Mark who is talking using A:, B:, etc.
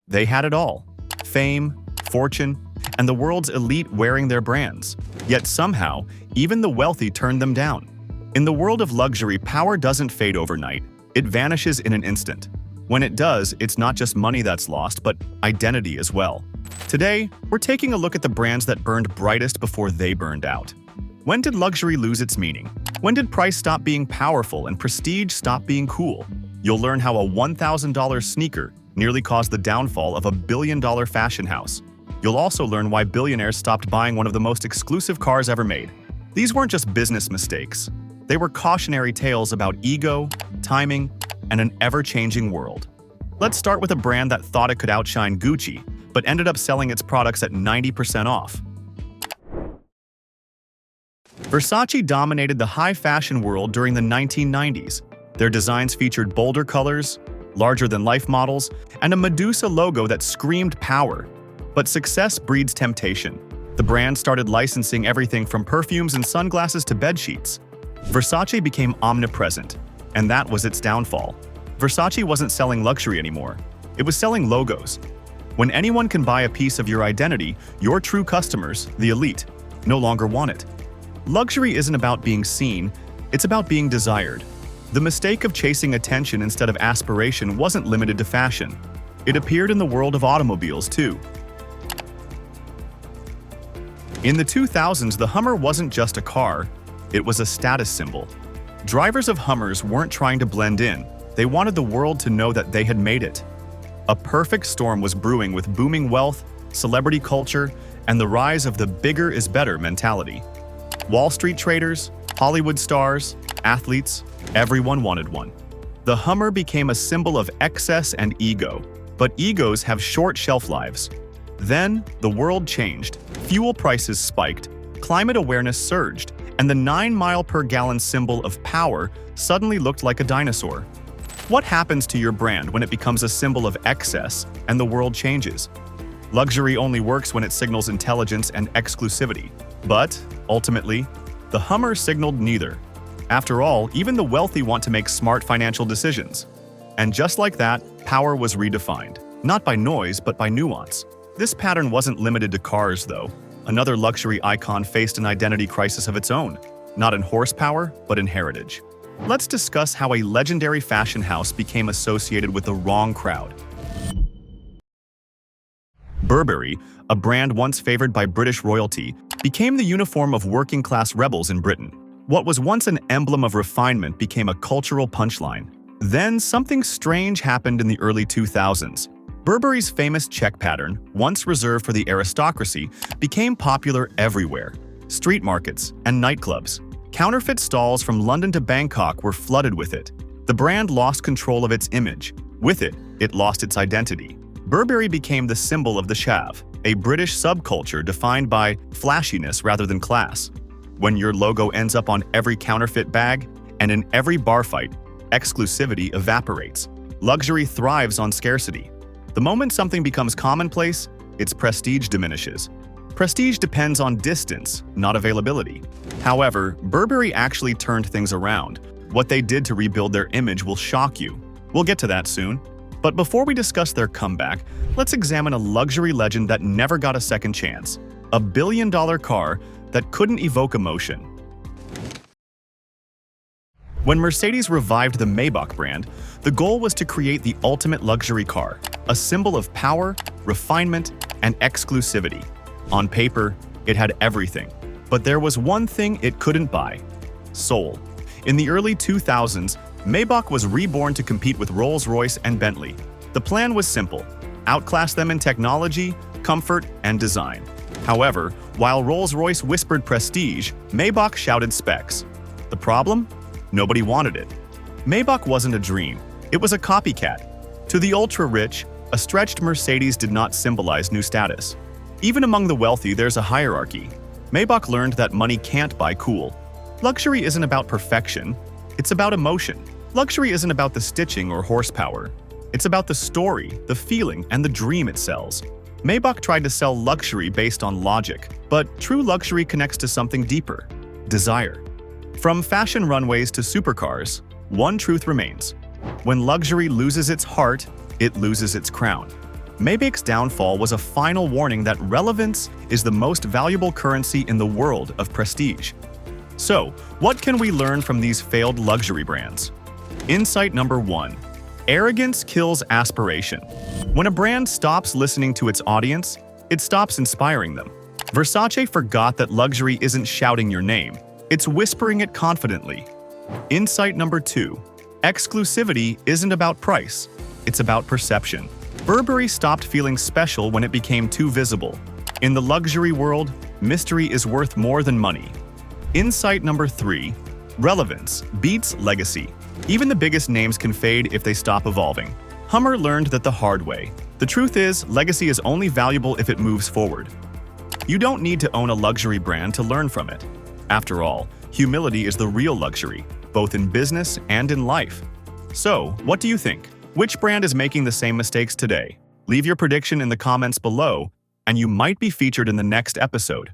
A: They had it all: fame, fortune, and the world's elite wearing their brands. Yet somehow, even the wealthy turned them down. In the world of luxury, power doesn't fade overnight. It vanishes in an instant. When it does, it's not just money that's lost, but identity as well. Today, we're taking a look at the brands that burned brightest before they burned out. When did luxury lose its meaning? When did price stop being powerful and prestige stop being cool? You'll learn how a $1,000 sneaker nearly caused the downfall of a billion-dollar fashion house. You'll also learn why billionaires stopped buying one of the most exclusive cars ever made. These weren't just business mistakes. They were cautionary tales about ego, timing, and an ever-changing world. Let's start with a brand that thought it could outshine Gucci, but ended up selling its products at 90% off. Versace dominated the high fashion world during the 1990s. Their designs featured bolder colors, larger-than-life models, and a Medusa logo that screamed power. But success breeds temptation. The brand started licensing everything from perfumes and sunglasses to bedsheets. Versace became omnipresent, and that was its downfall. Versace wasn't selling luxury anymore. It was selling logos. When anyone can buy a piece of your identity, your true customers, the elite, no longer want it. Luxury isn't about being seen, it's about being desired. The mistake of chasing attention instead of aspiration wasn't limited to fashion. It appeared in the world of automobiles, too. In the 2000s, the Hummer wasn't just a car, it was a status symbol. Drivers of Hummers weren't trying to blend in, they wanted the world to know that they had made it. A perfect storm was brewing with booming wealth, celebrity culture, and the rise of the bigger is better mentality. Wall Street traders, Hollywood stars, athletes, everyone wanted one. The Hummer became a symbol of excess and ego, but egos have short shelf lives. Then, the world changed. Fuel prices spiked, climate awareness surged, and the 9-mile-per-gallon symbol of power suddenly looked like a dinosaur. What happens to your brand when it becomes a symbol of excess and the world changes? Luxury only works when it signals intelligence and exclusivity. But, ultimately, the Hummer signaled neither. After all, even the wealthy want to make smart financial decisions. And just like that, power was redefined. Not by noise, but by nuance. This pattern wasn't limited to cars, though. Another luxury icon faced an identity crisis of its own, not in horsepower, but in heritage. Let's discuss how a legendary fashion house became associated with the wrong crowd. Burberry, a brand once favored by British royalty, became the uniform of working-class rebels in Britain. What was once an emblem of refinement became a cultural punchline. Then something strange happened in the early 2000s. Burberry's famous check pattern, once reserved for the aristocracy, became popular everywhere. Street markets and nightclubs. Counterfeit stalls from London to Bangkok were flooded with it. The brand lost control of its image. With it, it lost its identity. Burberry became the symbol of the chav, a British subculture defined by flashiness rather than class. When your logo ends up on every counterfeit bag and in every bar fight, exclusivity evaporates. Luxury thrives on scarcity. The moment something becomes commonplace, its prestige diminishes. Prestige depends on distance, not availability. However, Burberry actually turned things around. What they did to rebuild their image will shock you. We'll get to that soon. But before we discuss their comeback, let's examine a luxury legend that never got a second chance. A billion-dollar car that couldn't evoke emotion. When Mercedes revived the Maybach brand, the goal was to create the ultimate luxury car, a symbol of power, refinement, and exclusivity. On paper, it had everything. But there was one thing it couldn't buy: soul. In the early 2000s, Maybach was reborn to compete with Rolls-Royce and Bentley. The plan was simple: outclass them in technology, comfort, and design. However, while Rolls-Royce whispered prestige, Maybach shouted specs. The problem? Nobody wanted it. Maybach wasn't a dream, it was a copycat. To the ultra-rich, a stretched Mercedes did not symbolize new status. Even among the wealthy, there's a hierarchy. Maybach learned that money can't buy cool. Luxury isn't about perfection, it's about emotion. Luxury isn't about the stitching or horsepower. It's about the story, the feeling, and the dream it sells. Maybach tried to sell luxury based on logic, but true luxury connects to something deeper: desire. From fashion runways to supercars, one truth remains: when luxury loses its heart, it loses its crown. Maybach's downfall was a final warning that relevance is the most valuable currency in the world of prestige. So, what can we learn from these failed luxury brands? Insight number 1. Arrogance kills aspiration. When a brand stops listening to its audience, it stops inspiring them. Versace forgot that luxury isn't shouting your name, it's whispering it confidently. Insight number 2. Exclusivity isn't about price, it's about perception. Burberry stopped feeling special when it became too visible. In the luxury world, mystery is worth more than money. Insight number 3. Relevance beats legacy. Even the biggest names can fade if they stop evolving. Hummer learned that the hard way. The truth is, legacy is only valuable if it moves forward. You don't need to own a luxury brand to learn from it. After all, humility is the real luxury, both in business and in life. So, what do you think? Which brand is making the same mistakes today? Leave your prediction in the comments below, and you might be featured in the next episode.